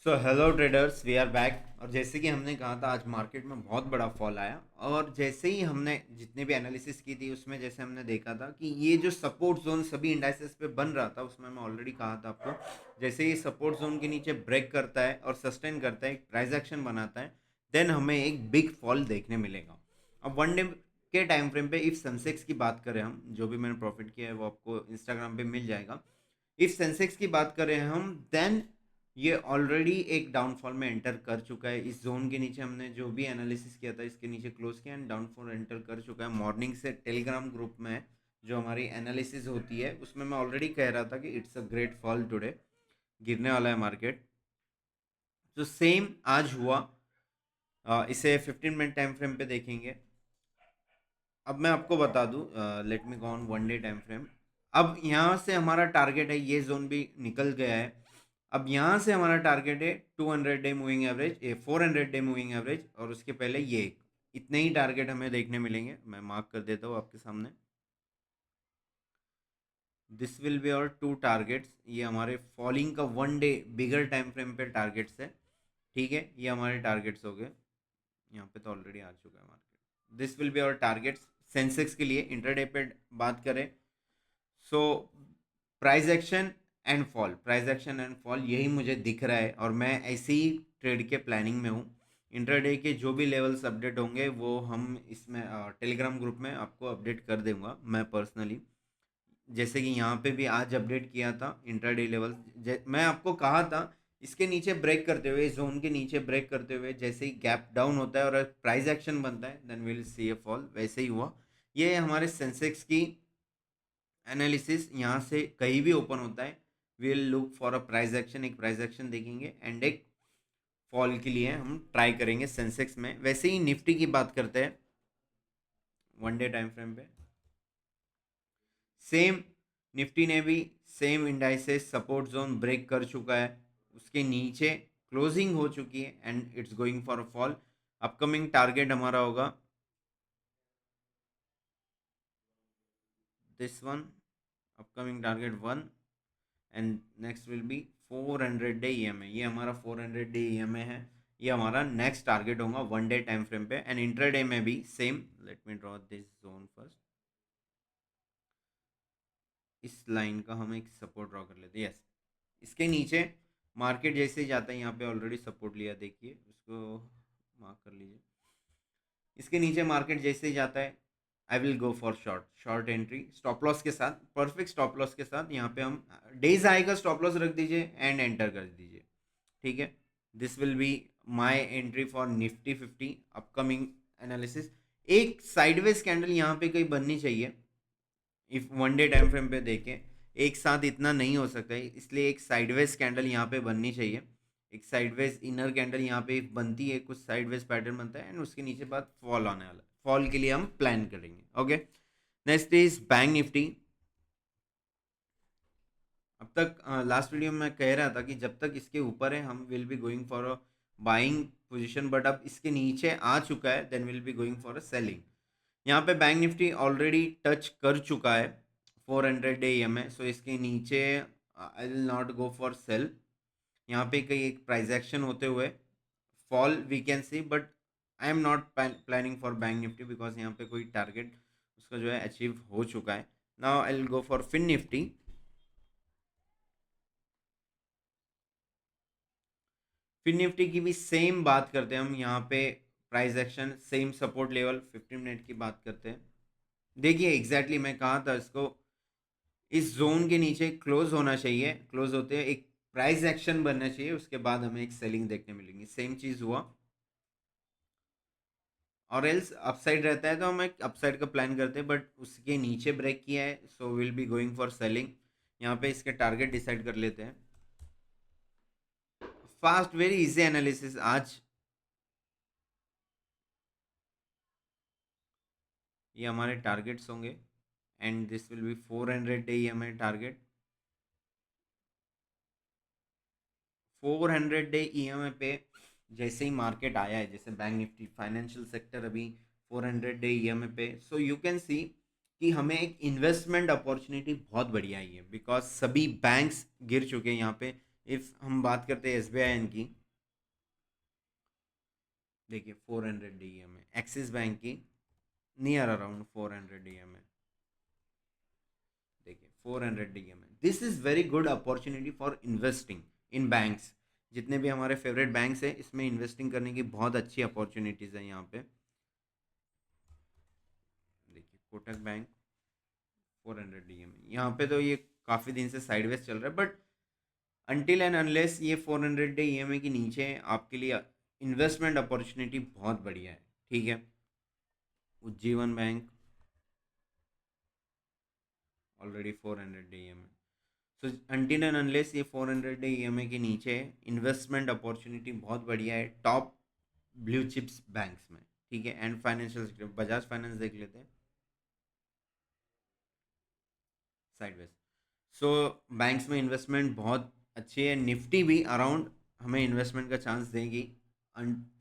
So hello traders, we are back. और जैसे कि हमने कहा था, आज मार्केट में बहुत बड़ा फॉल आया। और जैसे ही हमने जितने भी एनालिसिस की थी उसमें जैसे हमने देखा था कि ये जो सपोर्ट जोन सभी इंडाइसेस पे बन रहा था, उसमें मैं ऑलरेडी कहा था आपको, जैसे ये सपोर्ट जोन के नीचे ब्रेक करता है और सस्टेन करता है, एक प्राइस एक्शन बनाता है, देन हमें एक बिग फॉल देखने मिलेगा। अब वन डे के टाइम फ्रेम पे इफ सेंसेक्स की बात करें, हम जो भी मैंने प्रॉफिट किया है वो आपको इंस्टाग्राम पे मिल जाएगा। इफ सेंसेक्स की बात करें हम, देन ये ऑलरेडी एक डाउनफॉल में एंटर कर चुका है। इस जोन के नीचे हमने जो भी एनालिसिस किया था इसके नीचे क्लोज किया एंड डाउनफॉल एंटर कर चुका है। मॉर्निंग से टेलीग्राम ग्रुप में जो हमारी एनालिसिस होती है उसमें मैं ऑलरेडी कह रहा था कि it's a great fall today, गिरने वाला है मार्केट। तो सेम आज हुआ। इसे 15 मिनट टाइम फ्रेम पे देखेंगे। अब मैं आपको बता दूं, let me go on one day time frame. अब यहाँ से हमारा टारगेट है, ये जोन भी निकल गया है। अब यहाँ से हमारा टारगेट है 200 डे मूविंग एवरेज, ये 400 डे मूविंग एवरेज, और उसके पहले ये इतने ही टारगेट हमें देखने मिलेंगे। मैं मार्क कर देता हूँ आपके सामने। दिस विल बी और टू टारगेट्स। ये हमारे फॉलिंग का वन डे बिगर टाइम फ्रेम पे टारगेट्स है। ठीक है, ये हमारे टारगेट्स हो गए। यहाँ पे तो ऑलरेडी आ चुका है मार्केट। दिस विल बी और टारगेट्स सेंसेक्स के लिए इंटरडे पे बात करें। So price action and fall, price action and fall, यही मुझे दिख रहा है और मैं ऐसे ही ट्रेड के प्लानिंग में हूँ। इंटरडे के जो भी लेवल्स अपडेट होंगे वो हम इसमें टेलीग्राम ग्रुप में आपको अपडेट कर दूंगा मैं पर्सनली। जैसे कि यहाँ पे भी आज अपडेट किया था इंटरडे लेवल। मैं आपको कहा था इसके नीचे ब्रेक करते हुए, जोन के नीचे ब्रेक करते हुए जैसे ही गैप डाउन होता है और प्राइस एक्शन बनता है, then will see a fall. वैसे ही हुआ। ये हमारे सेंसेक्स की एनालिसिस। यहाँ से कहीं भी ओपन होता है, will look for a price action, एक प्राइस एक्शन देखेंगे एंड एक फॉल के लिए हम ट्राई करेंगे सेंसेक्स में। वैसे ही निफ्टी की बात करते हैं वन डे टाइम फ्रेम पे। सेम, निफ्टी ने भी same indices support zone break कर चुका है, उसके नीचे क्लोजिंग हो चुकी है and it's going for a fall. Upcoming target हमारा होगा this one, upcoming target one, and next will be 400 day EMA. ये हमारा 400 डे ईएमए है। ये हमारा नेक्स्ट टारगेट होगा वन डे टाइम फ्रेम पे एंड इंट्राडे में भी same. Let me draw this zone first. इस लाइन का हम एक सपोर्ट ड्रॉ कर लेते हैं। यस, इसके नीचे मार्केट जैसे ही जाता है, यहाँ पे ऑलरेडी सपोर्ट लिया, देखिए उसको मार्क कर लीजिए। इसके नीचे मार्केट जैसे ही जाता है, आई will go for short, short entry stop loss के साथ, परफेक्ट स्टॉप लॉस के साथ। यहाँ पे हम डेज हाई का स्टॉप लॉस रख दीजिए एंड एंटर कर दीजिए। ठीक है, this will be my entry for Nifty 50 upcoming analysis. एक साइडवेज कैंडल यहाँ पे कहीं बननी चाहिए। If one day time frame पे देखें, एक साथ इतना नहीं हो सकता है, इसलिए एक साइडवेज कैंडल यहाँ पे बननी चाहिए। एक साइडवेज इनर कैंडल यहाँ पे बनती है, कुछ साइडवेज पैटर्न बनता है एंड उसके नीचे बाद फॉल आने वाला है। फॉल के लिए हम प्लान करेंगे। Okay, next is bank Nifty. अब तक लास्ट वीडियो में मैं कह रहा था कि जब तक इसके ऊपर है हम will be going for a buying position, but अब इसके नीचे आ चुका है, then will be going for a selling. यहाँ पे बैंक निफ्टी ऑलरेडी टच कर चुका है 400 डे ईएमए, सो इसके नीचे I will not go for sell. यहाँ पे कई एक प्राइस एक्शन होते हुए fall we can see, but I am not planning for bank Nifty because यहाँ पे कोई टारगेट उसका जो है अचीव हो चुका है। Now I will go for fin Nifty. Fin Nifty की भी सेम बात करते हैं हम। यहाँ पे price action same support level 15 minute की बात करते हैं। देखिए एग्जैक्टली मैं कहा था इसको, इस जोन के नीचे क्लोज होना चाहिए, क्लोज होते हैं एक प्राइस एक्शन बनना चाहिए, उसके बाद हमें एक सेलिंग देखने मिलेंगी। सेम चीज हुआ। और एल्स अपसाइड रहता है तो हम एक अपसाइड का प्लान करते हैं, बट उसके नीचे ब्रेक किया है, so will be going for selling. यहाँ पे इसके टारगेट डिसाइड कर लेते हैं। फास्ट, वेरी इजी एनालिसिस आज। ये हमारे टारगेट्स होंगे and this will be 400 day, ये हमारे टारगेट 400 डे ईएमए पे। जैसे ही मार्केट आया है, जैसे बैंक निफ्टी फाइनेंशियल सेक्टर अभी 400 डे ईएमए पे, सो यू कैन सी कि हमें एक इन्वेस्टमेंट अपॉर्चुनिटी बहुत बढ़िया आई है बिकॉज सभी बैंक्स गिर चुके हैं यहाँ पे। इफ हम बात करते हैं SBI की, देखिए 400 DEM है, एक्सिस बैंक की नियर अराउंड 400 DEM है, देखिए 400 DEM है। This is very good opportunity for investing in banks. जितने भी हमारे फेवरेट बैंक्स हैं, इसमें इन्वेस्टिंग करने की बहुत अच्छी अपॉर्चुनिटीज है यहाँ पे। देखिए कोटक बैंक 400 DEM है यहाँ पे, तो ये काफ़ी दिन से साइडवेज चल रहा है, बट अनटिल एंड अनलेस ये 400 डे EMA के नीचे है, आपके लिए इन्वेस्टमेंट अपॉर्चुनिटी बहुत बढ़िया है, ठीक है। Ujjivan bank already 400 day EMA, so until and unless ये 400 डे EMA के नीचे है, इन्वेस्टमेंट अपॉर्चुनिटी बहुत बढ़िया है टॉप ब्लू चिप्स बैंक्स में, ठीक है। And financial sector, Bajaj finance देख लेते हैं साइडवेज। सो बैंक्स में इन्वेस्टमेंट बहुत अच्छी है, निफ्टी भी अराउंड हमें इन्वेस्टमेंट का चांस देगी।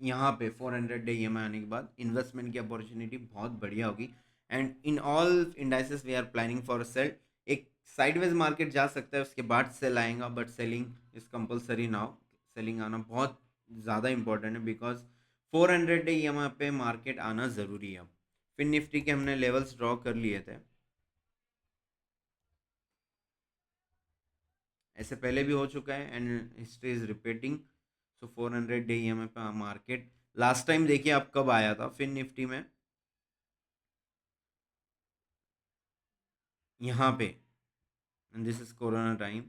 यहाँ पे 400 डे EMI आने के बाद इन्वेस्टमेंट की अपॉर्चुनिटी बहुत बढ़िया होगी। And in all indices we are planning for sell. एक साइडवेज मार्केट जा सकता है, उसके बाद सेल आएगा, but selling is compulsory now. Selling आना बहुत ज़्यादा इंपॉर्टेंट है, बिकॉज 400 डे EMI पे मार्केट आना ज़रूरी है। फिर निफ्टी के हमने लेवल्स ड्रॉ कर लिए थे, ऐसे पहले भी हो चुका है and history is repeating. So 400 day EMI पे मार्केट लास्ट टाइम देखिए आप कब आया था फिर निफ्टी में, यहाँ पे, and this is corona time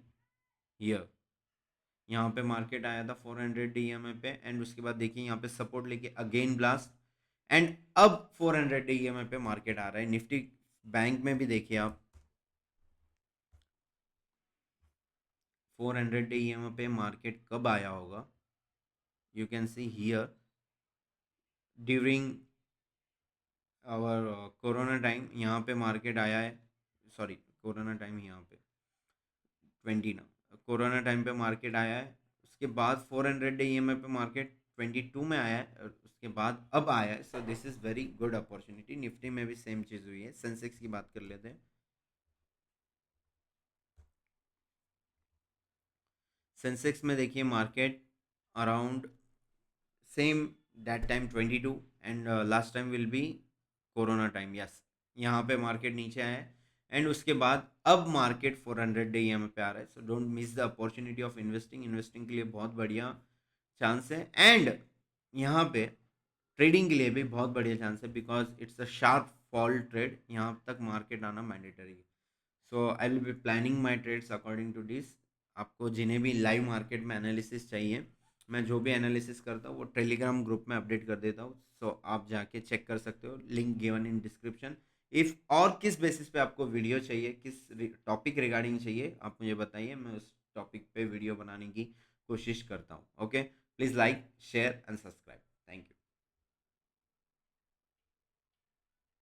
here. यहाँ पे मार्केट आया था 400 डे EMI पे, एंड उसके बाद देखिए यहाँ पे सपोर्ट लेके अगेन ब्लास्ट, एंड अब 400 डे EMI पे मार्केट आ रहा है। निफ्टी बैंक में भी देखिए आप 400 डे EMI पे मार्केट कब आया होगा, you can see here during और कोरोना टाइम यहाँ पे मार्केट आया है। सॉरी, कोरोना टाइम यहाँ पे 20 ना, कोरोना टाइम पे मार्केट आया है। उसके बाद 400 डे EMI पे मार्केट 22 में आया है, और उसके बाद अब आया है। So this is very good opportunity. Nifty में भी सेम चीज़ हुई है। सेंसेक्स की बात कर लेते हैं। सेंसेक्स में देखिए market around same that time 22, and last time will be corona time, yes. यहाँ पे मार्केट नीचे आया है, एंड उसके बाद अब मार्केट 400 डे EMI पे आ रहा है। So don't miss the opportunity of investing. Investing के लिए बहुत बढ़िया चांस है, एंड यहाँ पे ट्रेडिंग के लिए भी बहुत बढ़िया चांस है, because it's a sharp fall trade. यहाँ तक मार्केट आना मैंडेटरी है। So I will be planning my trades according to this. आपको जिन्हें भी लाइव मार्केट में एनालिसिस चाहिए, मैं जो भी एनालिसिस करता हूँ वो टेलीग्राम ग्रुप में अपडेट कर देता हूँ। सो आप जाके चेक कर सकते हो, link given in description. If और किस बेसिस पे आपको वीडियो चाहिए, किस टॉपिक रिगार्डिंग चाहिए, आप मुझे बताइए, मैं उस टॉपिक पे वीडियो बनाने की कोशिश करता हूँ। Okay, please like share and subscribe.